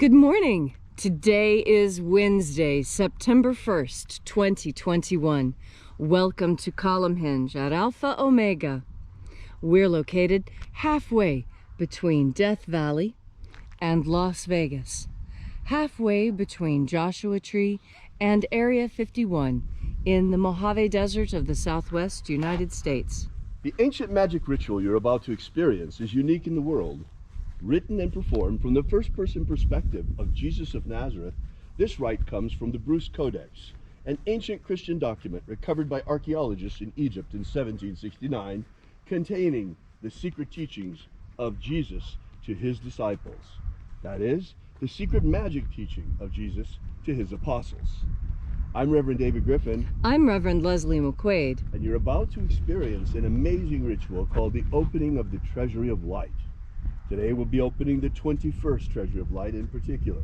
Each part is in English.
Good morning. Today is Wednesday, September 1st, 2021. Welcome to Column Hinge at Alpha Omega. We're located halfway between Death Valley and Las Vegas, halfway between Joshua Tree and Area 51 in the Mojave Desert of the Southwest United States. The ancient magic ritual you're about to experience is unique in the world. Written and performed from the first-person perspective of Jesus of Nazareth, this rite comes from the Bruce Codex, an ancient Christian document recovered by archaeologists in Egypt in 1769, containing the secret teachings of Jesus to his disciples. That is, the secret magic teaching of Jesus to his apostles. I'm Reverend David Griffin. I'm Reverend Leslie McQuade. And you're about to experience an amazing ritual called the opening of the Treasury of Light. Today we'll be opening the 21st Treasury of Light in particular.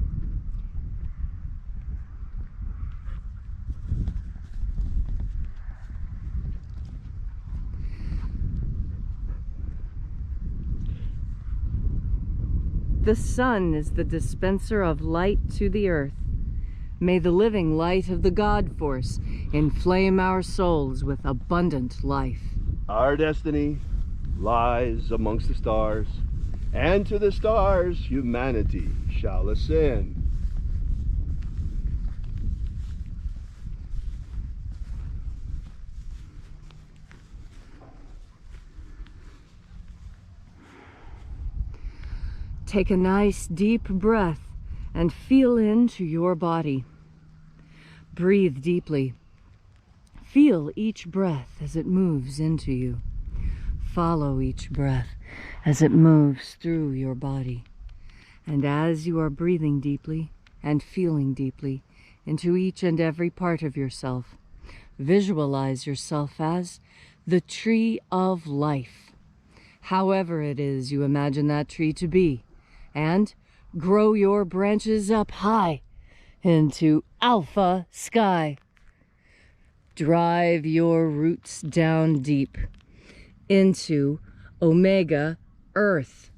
The sun is the dispenser of light to the earth. May the living light of the God Force inflame our souls with abundant life. Our destiny lies amongst the stars, and to the stars humanity shall ascend. Take a nice deep breath and feel into your body. Breathe deeply. Feel each breath as it moves into you. Follow each breath as it moves through your body. And as you are breathing deeply and feeling deeply into each and every part of yourself, visualize yourself as the tree of life, however it is you imagine that tree to be, and grow your branches up high into alpha sky. Drive your roots down deep into omega earth.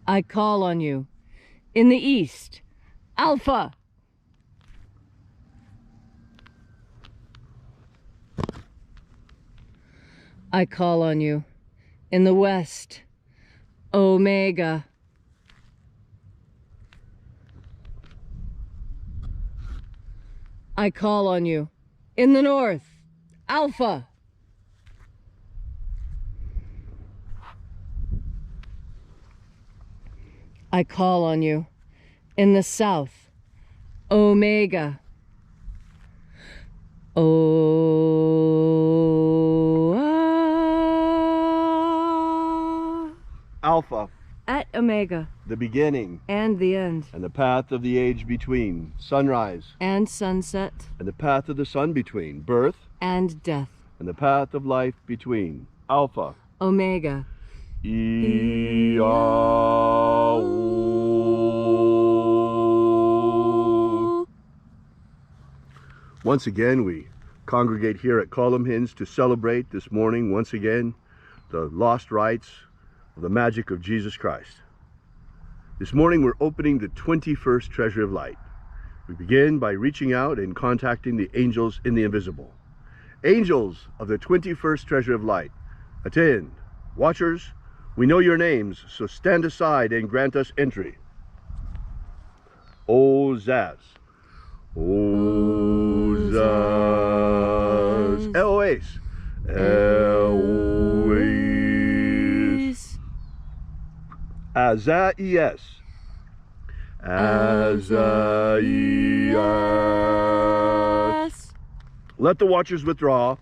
I call on you in the east, alpha. I call on you in the west, omega. I call on you in the north, alpha. I call on you in the south, omega. Alpha. At omega. The beginning. And the end. And the path of the age between. Sunrise. And sunset. And the path of the sun between. Birth. And death. And the path of life between. Alpha. Omega. Once again, we congregate here at Column Hinge to celebrate this morning, once again, the lost rites of the magic of Jesus Christ. This morning, we're opening the 21st Treasury of Light. We begin by reaching out and contacting the angels in the invisible. Angels of the 21st Treasury of Light, attend. Watchers, we know your names, so stand aside and grant us entry. O Zaz. O Zaz. Eloise. Eloise. Azaies. Azaies. Let the watchers withdraw,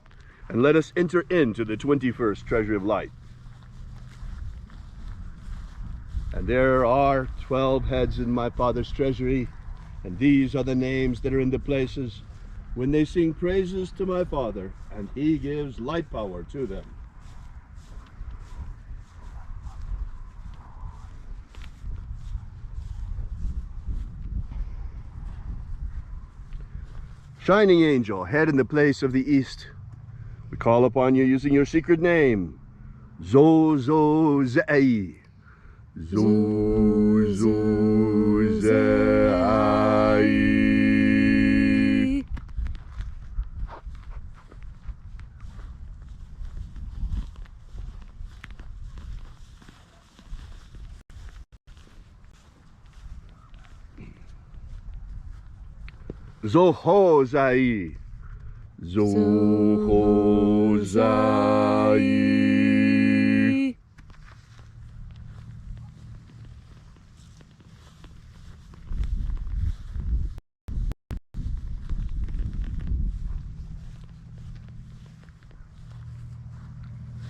and let us enter into the 21st Treasury of Light. And there are 12 heads in my Father's treasury, and these are the names that are in the places when they sing praises to my Father, and he gives light power to them. Shining angel, head in the place of the east, we call upon you using your secret name, Zozozei. Zuzai. Zohozai. Zohozai.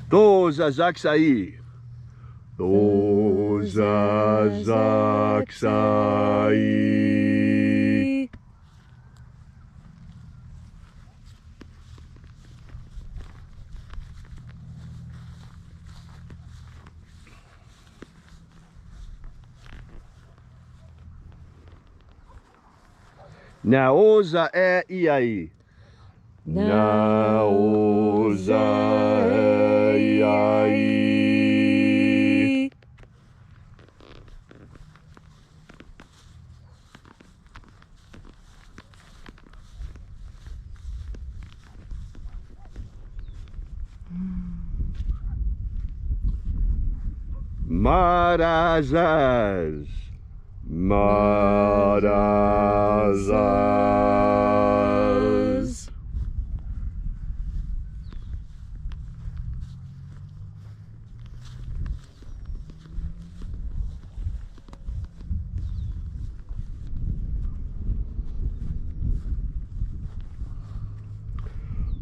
Dozazaksai. Dozazaksai. Naoza e iai. Naoza e iai. Marazas. Marazas.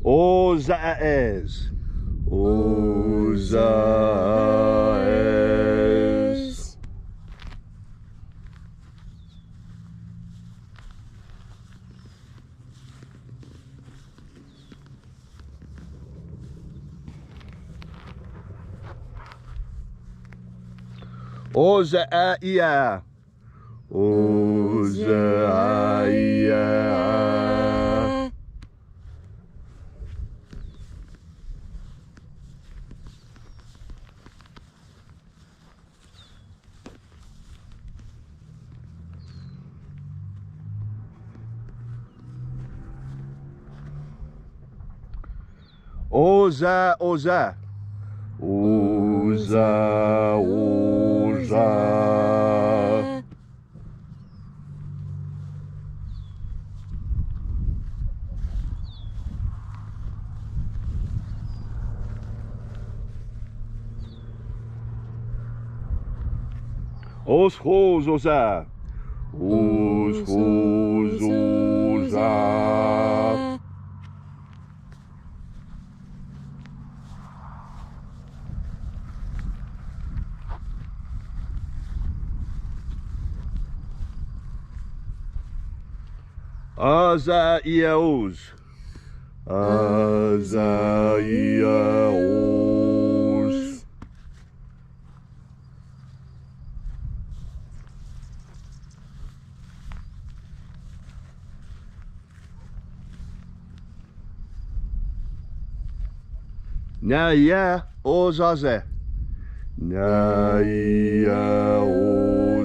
Ozaes. Ozaes. Ozaia. Ozaia. Oza, oza. Oza, oza. Os, os, oza. Os, oza. Azaiaos. Azaiaos. Naia ozaze. Naia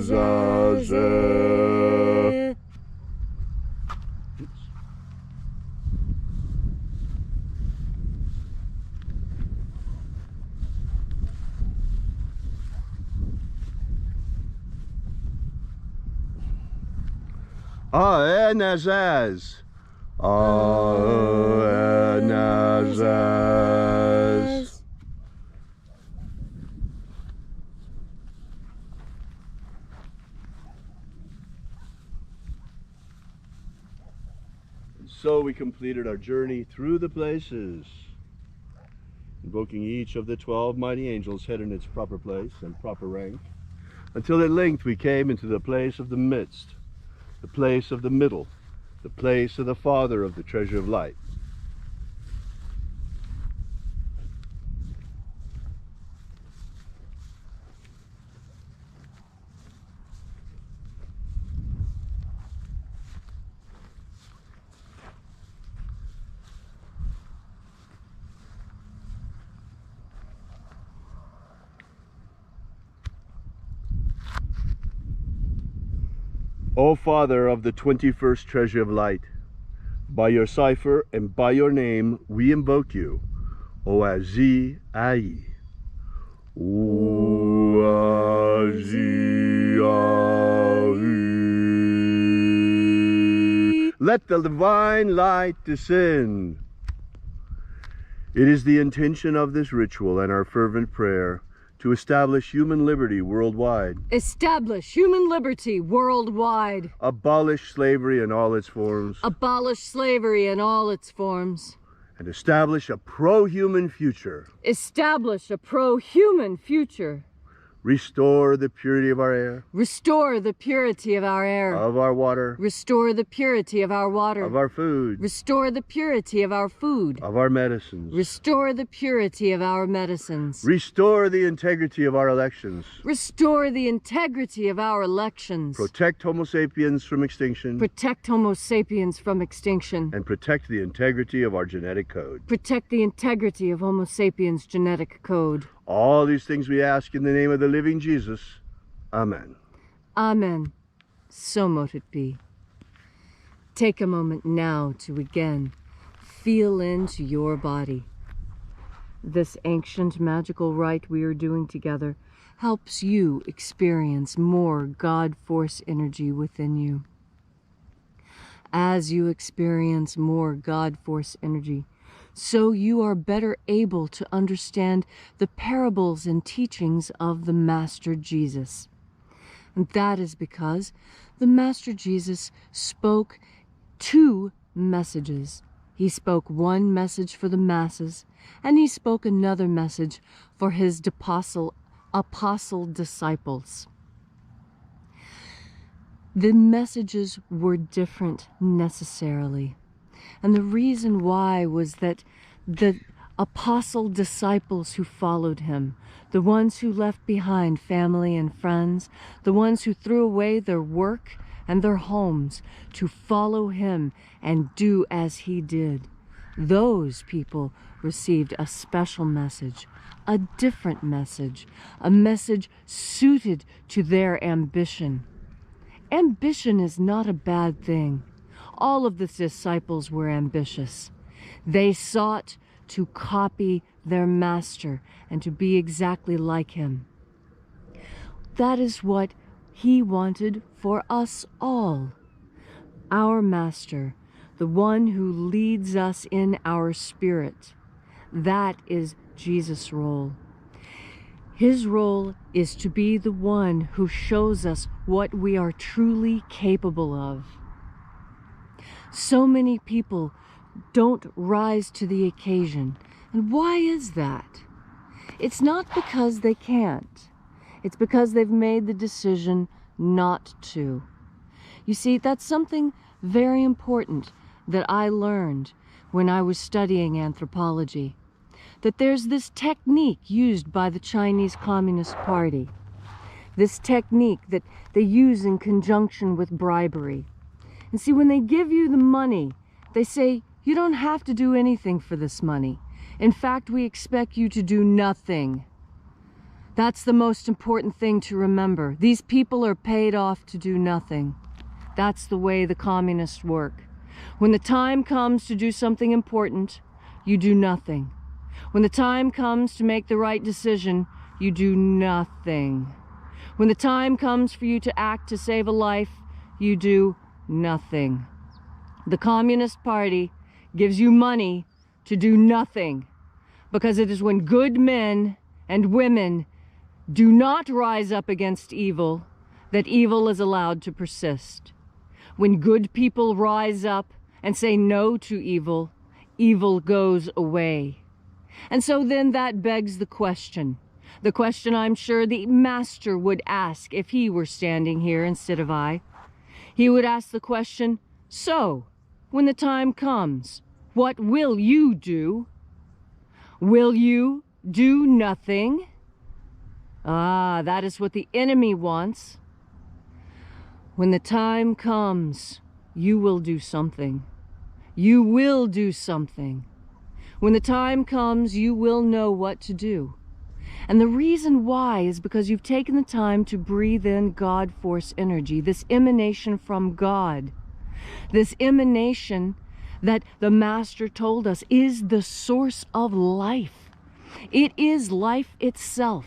ozaze. Aenazaz. Aenazaz. So we completed our journey through the places, invoking each of the 12 mighty angels head in its proper place and proper rank, until at length we came into the place of the midst, the place of the middle, the place of the Father of the treasure of light. O Father of the 21st treasure of light, by your cipher and by your name we invoke you, Oazi Ai. Oazi Ai. Let the divine light descend. It is the intention of this ritual and our fervent prayer to establish human liberty worldwide. Establish human liberty worldwide. Abolish slavery in all its forms. Abolish slavery in all its forms. And establish a pro-human future. Establish a pro-human future. Restore the purity of our air. Restore the purity of our air. Of our water. Restore the purity of our water. Of our food. Restore the purity of our food. Of our medicines. Restore the purity of our medicines. Restore the integrity of our elections. Restore the integrity of our elections. Protect Homo sapiens from extinction. Protect Homo sapiens from extinction. And protect the integrity of our genetic code. Protect the integrity of Homo sapiens' genetic code. All these things we ask in the name of the living Jesus. Amen. Amen. So mote it be. Take a moment now to again feel into your body. This ancient magical rite we are doing together helps you experience more God force energy within you. As you experience more God force energy, so you are better able to understand the parables and teachings of the Master Jesus. And that is because the Master Jesus spoke two messages. He spoke one message for the masses, and he spoke another message for his apostle disciples. The messages were different necessarily. And the reason why was that the apostle disciples who followed him, the ones who left behind family and friends, the ones who threw away their work and their homes to follow him and do as he did, those people received a special message, a different message, a message suited to their ambition. Ambition is not a bad thing. All of the disciples were ambitious. They sought to copy their master and to be exactly like him. That is what he wanted for us all. Our master, the one who leads us in our spirit, that is Jesus' role. His role is to be the one who shows us what we are truly capable of. So many people don't rise to the occasion. And why is that? It's not because they can't. It's because they've made the decision not to. You see, that's something very important that I learned when I was studying anthropology. That there's this technique used by the Chinese Communist Party. This technique that they use in conjunction with bribery. And see, when they give you the money, they say, you don't have to do anything for this money. In fact, we expect you to do nothing. That's the most important thing to remember. These people are paid off to do nothing. That's the way the communists work. When the time comes to do something important, you do nothing. When the time comes to make the right decision, you do nothing. When the time comes for you to act to save a life, you do nothing. The Communist Party gives you money to do nothing, because it is when good men and women do not rise up against evil that evil is allowed to persist. When good people rise up and say no to evil, evil goes away. And so then that begs the question I'm sure the master would ask if he were standing here instead of I. He would ask the question, so, when the time comes, what will you do? Will you do nothing? Ah, that is what the enemy wants. When the time comes, you will do something. You will do something. When the time comes, you will know what to do. And the reason why is because you've taken the time to breathe in God force energy, this emanation from God, this emanation that the Master told us is the source of life. It is life itself.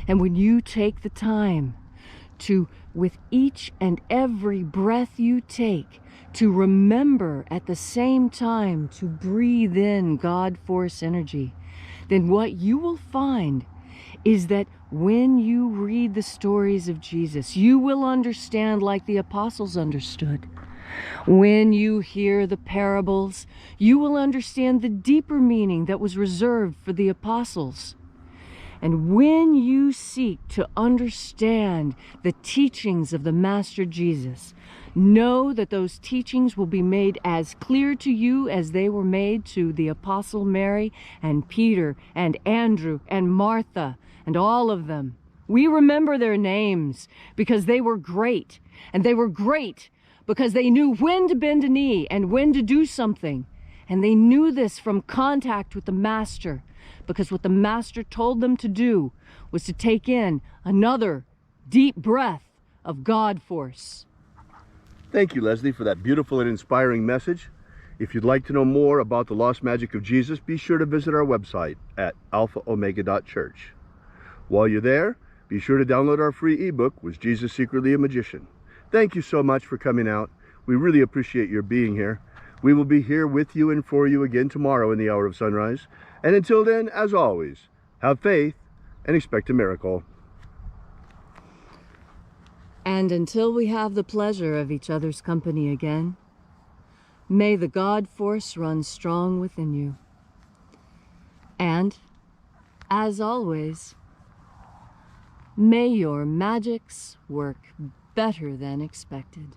And when you take the time to, with each and every breath you take, to remember at the same time to breathe in God force energy, then what you will find is that when you read the stories of Jesus, you will understand like the apostles understood. When you hear the parables, you will understand the deeper meaning that was reserved for the apostles. And when you seek to understand the teachings of the Master Jesus, know that those teachings will be made as clear to you as they were made to the Apostle Mary and Peter and Andrew and Martha and all of them. We remember their names because they were great, and they were great because they knew when to bend a knee and when to do something. And they knew this from contact with the Master, because what the Master told them to do was to take in another deep breath of God force. Thank you, Leslie, for that beautiful and inspiring message. If you'd like to know more about the lost magic of Jesus, be sure to visit our website at alphaomega.church. While you're there, be sure to download our free ebook, Was Jesus Secretly a Magician? Thank you so much for coming out. We really appreciate your being here. We will be here with you and for you again tomorrow in the hour of sunrise. And until then, as always, have faith and expect a miracle. And until we have the pleasure of each other's company again, may the God force run strong within you. And, as always, may your magics work better than expected.